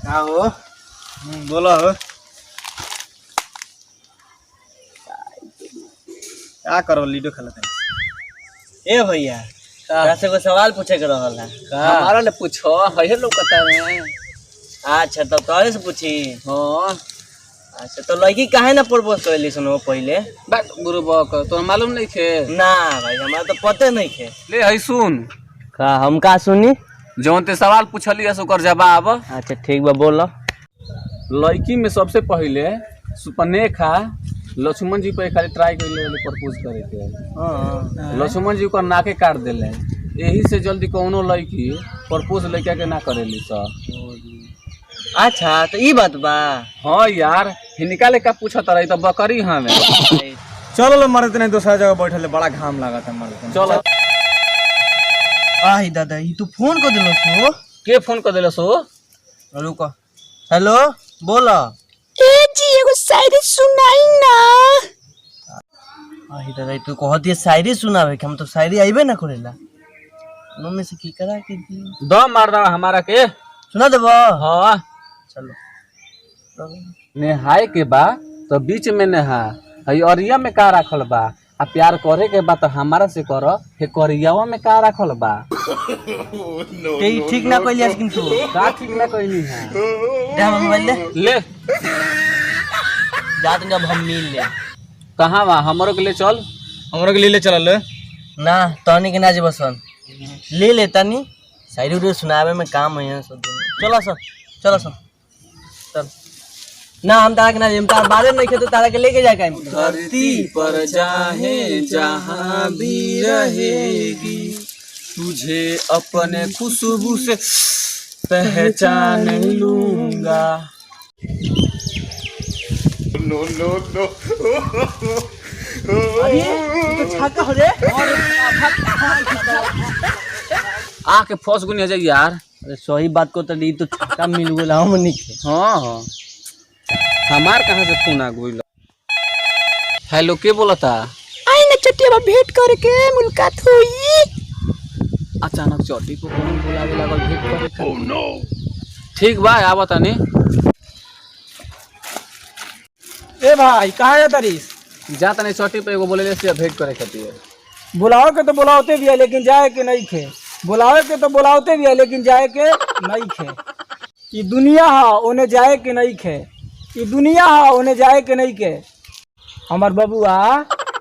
का हो? बोलो हो। क्या करो लीडो खेलते हैं। ए भैया से कोई सवाल पूछे के रहल है हमारा ले पूछो है लोग कता में। अच्छा तब तोरे से पूछी। हां अच्छा तो लड़की काहे ना प्रपोज करली सुनो पहले। बात बुरबक तो मालूम नहीं थे ना भाई हमरा तो पते नहीं थे। ले है सुन का हम का सुनी जौन ते सवाल पूछली ओकर जवाब। अच्छा ठीक बा बोलो। लड़की में सबसे पहले सुपनेखा लक्ष्मण जी पे खाली ट्राई कर ले प्रपोज करे के। लक्ष्मण जी को नाके काट देले यही से जल्दी कोनो लड़की प्रपोज लड़का के ना करेली सब। अच्छा तो ई बात बा। हाँ यार हिनिका ले का पूछत रही तो बकरी हमें। चलो लो मरते नहीं दूसरा जगह बैठे बड़ा घाम लगा था मरते। चलो आही दादा ई तू फोन कर देलो सो। के फोन कर देलो सो? रुको हेलो बोलो। ए जी एगो शायरी सुनाई ना। आही दादा तू कहत ये शायरी सुनावे के हम तो शायरी आइबे ना करेला। मम्मी से की करा के दी दम मार दो हमारा के सुना देबो। हाँ चलो नहाए के बा तो बीच में नहा हई अरिया में का रखल बा आ प्यार करे के बा तो हमारा से करो हे करियावा में का रखल बा। ते ठीक ना कइलिस लेकिन तू का ठीक ना कइली है। दे हम मोबाइल ले ले जा तू जब हम मिल ले। कहां बा हमरो के ले चल। हमरो के ले चल ले ना तनी के ना जे बसन ले ले तनी शायरी उरे सुनावे में काम है सब। चलो सब चलो सब चल ना हम तारा के ना हम तारा बारे नहीं खे तो तारा के लेके जाए का धरती पर चाहे जहां भी रहेगी तुझे अपने खुशबू से पहचान लूंगा। नो नो नो अरे ये तो छक्का हो रे। आके फंस गुनी जाए यार। अरे सही बात को तो दी तो छक्का मिल गेला हम नहीं खे। हाँ हाँ हमार कहाँ से फोन आ गई। हेलो के बोलता? आई ना चटिया भेंट करके मुलाकात हुई। अचानक चोटी को कौन बुलावे लागल भेंट करे। ओह नो ठीक बा आवा तनी। ए भाई कहाँ है तरीस? जा तनी चोटी पे एगो बोले से भेंट करे खातिर। बुलाओ के तो बुलाते भी है लेकिन जाए के नहीं खे। बुलावे के तो बुलाते भी है लेकिन जाए के नहीं खे। ये दुनिया है उन्हें जाए के नहीं खे। ये दुनिया है उन्हें जाए के नहीं के। हमार बबुआ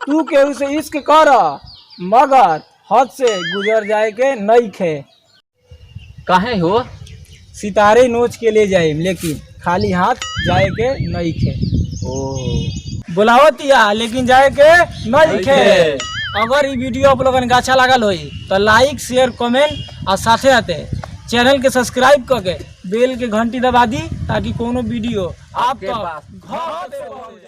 तू केहू से इश्क कर मगर हद से गुजर जाए के नहीं खे। काहे हो? सितारे नोच के ले जाए लेकिन खाली हाथ जाए के नहीं खे। बुलावतिया लेकिन जाए के नहीं खे। अगर ये वीडियो आप लोगन के अच्छा लगल होई तो लाइक शेयर कमेंट और साथे आते चैनल के सब्सक्राइब करके बेल के घंटी दबा दी ताकि कोनो वीडियो आपके पास घर पे पहुंच जाए।